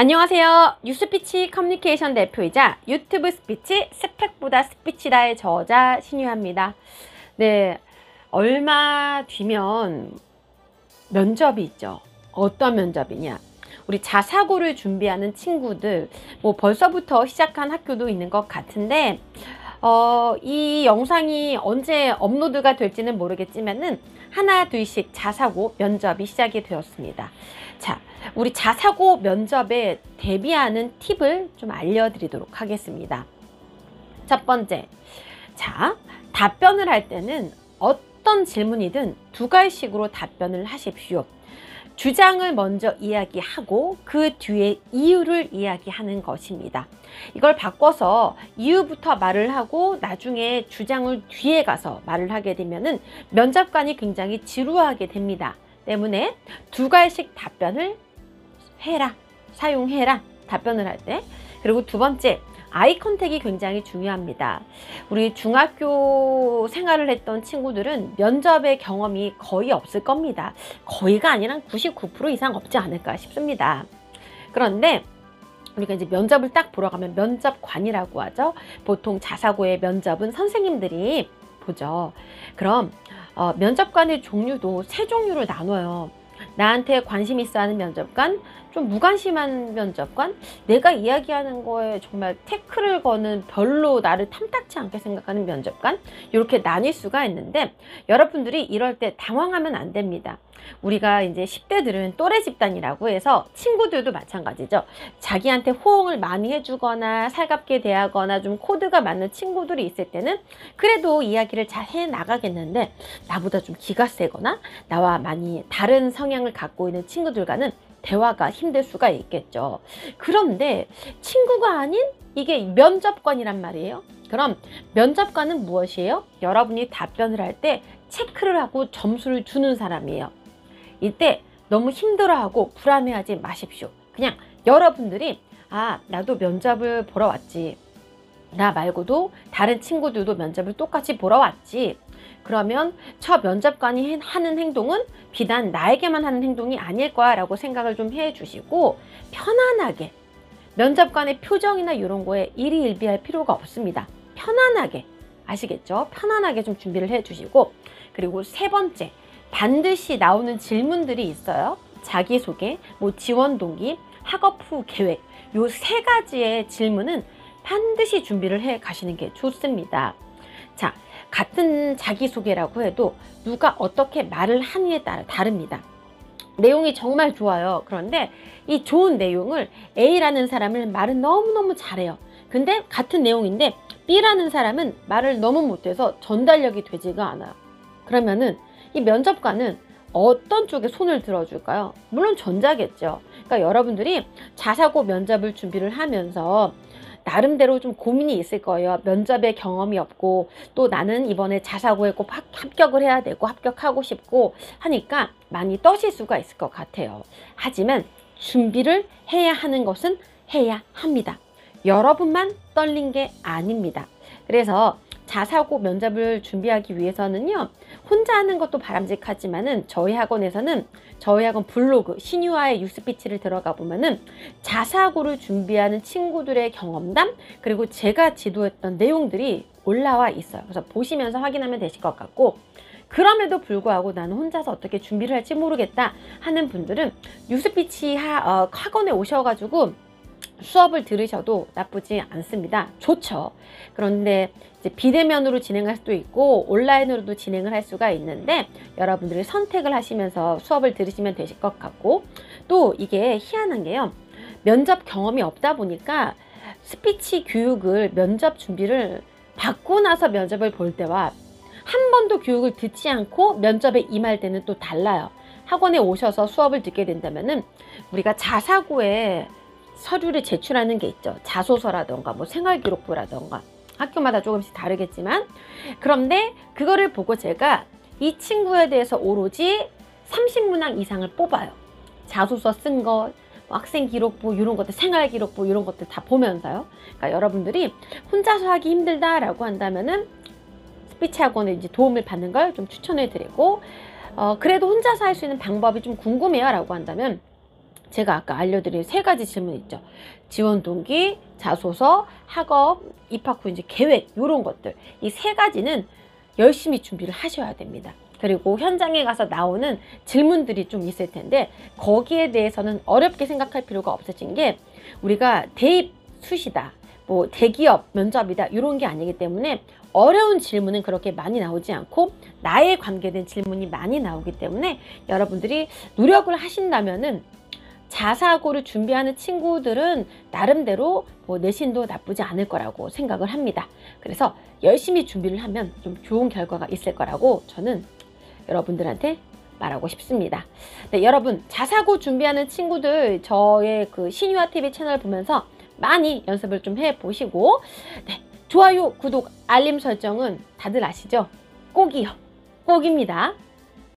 안녕하세요. 뉴스피치 커뮤니케이션 대표이자 유튜브 스피치 스펙보다 스피치다의 저자 신유아입니다. 네, 얼마 뒤면 면접이 있죠. 어떤 면접이냐? 우리 자사고를 준비하는 친구들, 뭐 벌써부터 시작한 학교도 있는 것 같은데 이 영상이 언제 업로드가 될지는 모르겠지만은 하나 둘씩 자사고 면접이 시작이 되었습니다. 자, 우리 자사고 면접에 대비하는 팁을 좀 알려드리도록 하겠습니다. 첫 번째, 자, 답변을 할 때는 어떤 질문이든 두 가지식으로 답변을 하십시오. 주장을 먼저 이야기하고 그 뒤에 이유를 이야기하는 것입니다. 이걸 바꿔서 이유부터 말을 하고 나중에 주장을 뒤에 가서 말을 하게 되면은 면접관이 굉장히 지루하게 됩니다. 때문에 두 가지씩 답변을 사용해라. 답변을 할 때. 그리고 두 번째, 아이 컨택이 굉장히 중요합니다. 우리 중학교 생활을 했던 친구들은 면접의 경험이 거의 없을 겁니다. 거의가 아니라 99% 이상 없지 않을까 싶습니다. 그런데 우리가 이제 면접을 딱 보러 가면 면접관이라고 하죠. 보통 자사고의 면접은 선생님들이 보죠. 그럼 면접관의 종류도 세 종류를 나눠요. 나한테 관심 있어 하는 면접관, 좀 무관심한 면접관, 내가 이야기하는 거에 정말 태클을 거는 별로 나를 탐탁치 않게 생각하는 면접관, 이렇게 나뉠 수가 있는데 여러분들이 이럴 때 당황하면 안 됩니다. 우리가 이제 10대들은 또래 집단이라고 해서 친구들도 마찬가지죠. 자기한테 호응을 많이 해주거나 살갑게 대하거나 좀 코드가 맞는 친구들이 있을 때는 그래도 이야기를 잘 해나가겠는데 나보다 좀 기가 세거나 나와 많이 다른 성향을 갖고 있는 친구들과는 대화가 힘들 수가 있겠죠. 그런데 친구가 아닌 이게 면접관이란 말이에요. 그럼 면접관은 무엇이에요? 여러분이 답변을 할 때 체크를 하고 점수를 주는 사람이에요. 이때 너무 힘들어하고 불안해하지 마십시오. 그냥 여러분들이 나도 면접을 보러 왔지. 나 말고도 다른 친구들도 면접을 똑같이 보러 왔지. 그러면 저 면접관이 하는 행동은 비단 나에게만 하는 행동이 아닐 거야 라고 생각을 좀 해주시고 편안하게 면접관의 표정이나 이런 거에 일희일비할 필요가 없습니다. 편안하게, 아시겠죠? 편안하게 좀 준비를 해주시고, 그리고 세 번째, 반드시 나오는 질문들이 있어요. 자기소개, 뭐 지원 동기, 학업 후 계획, 요 세 가지의 질문은 반드시 준비를 해 가시는 게 좋습니다. 자, 같은 자기소개라고 해도 누가 어떻게 말을 하느냐에 따라 다릅니다. 내용이 정말 좋아요. 그런데 이 좋은 내용을 A라는 사람은 말을 너무너무 잘해요. 근데 같은 내용인데 B라는 사람은 말을 너무 못해서 전달력이 되지가 않아요. 그러면은 이 면접관은 어떤 쪽에 손을 들어줄까요? 물론 전자겠죠. 그러니까 여러분들이 자사고 면접을 준비를 하면서 나름대로 좀 고민이 있을 거예요. 면접에 경험이 없고 또 나는 이번에 자사고에 꼭 합격을 해야 되고 합격하고 싶고 하니까 많이 떠실 수가 있을 것 같아요. 하지만 준비를 해야 하는 것은 해야 합니다. 여러분만 떨린 게 아닙니다. 그래서 자사고 면접을 준비하기 위해서는요, 혼자 하는 것도 바람직하지만은 저희 학원에서는 저희 학원 블로그 신유아의 뉴스피치를 들어가 보면은 자사고를 준비하는 친구들의 경험담, 그리고 제가 지도했던 내용들이 올라와 있어요. 그래서 보시면서 확인하면 되실 것 같고, 그럼에도 불구하고 나는 혼자서 어떻게 준비를 할지 모르겠다 하는 분들은 뉴스피치 학원에 오셔가지고 수업을 들으셔도 나쁘지 않습니다. 좋죠. 그런데 이제 비대면으로 진행할 수도 있고 온라인으로도 진행을 할 수가 있는데 여러분들이 선택을 하시면서 수업을 들으시면 되실 것 같고, 또 이게 희한한 게요, 면접 경험이 없다 보니까 스피치 교육을 면접 준비를 받고 나서 면접을 볼 때와 한 번도 교육을 듣지 않고 면접에 임할 때는 또 달라요. 학원에 오셔서 수업을 듣게 된다면은 우리가 자사고에 서류를 제출하는 게 있죠. 자소서라던가 뭐 생활기록부라던가 학교마다 조금씩 다르겠지만, 그런데 그거를 보고 제가 이 친구에 대해서 오로지 30문항 이상을 뽑아요. 자소서 쓴 거, 학생기록부 이런 것들, 생활기록부 이런 것들 다 보면서요. 그러니까 여러분들이 혼자서 하기 힘들다라고 한다면은 스피치 학원에 이제 도움을 받는 걸 좀 추천해 드리고, 그래도 혼자서 할 수 있는 방법이 좀 궁금해요 라고 한다면 제가 아까 알려드린 3가지 질문 있죠. 지원 동기, 자소서, 학업, 입학 후 이제 계획, 요런 것들. 이 3가지는 열심히 준비를 하셔야 됩니다. 그리고 현장에 가서 나오는 질문들이 좀 있을 텐데 거기에 대해서는 어렵게 생각할 필요가 없어진 게 우리가 대입 수시다, 뭐 대기업 면접이다 이런 게 아니기 때문에 어려운 질문은 그렇게 많이 나오지 않고 나에 관계된 질문이 많이 나오기 때문에 여러분들이 노력을 하신다면은 자사고를 준비하는 친구들은 나름대로 뭐 내신도 나쁘지 않을 거라고 생각을 합니다. 그래서 열심히 준비를 하면 좀 좋은 결과가 있을 거라고 저는 여러분들한테 말하고 싶습니다. 네, 여러분 자사고 준비하는 친구들 저의 그 신유아TV 채널 보면서 많이 연습을 좀 해보시고 네, 좋아요, 구독, 알림 설정은 다들 아시죠? 꼭이요. 꼭입니다.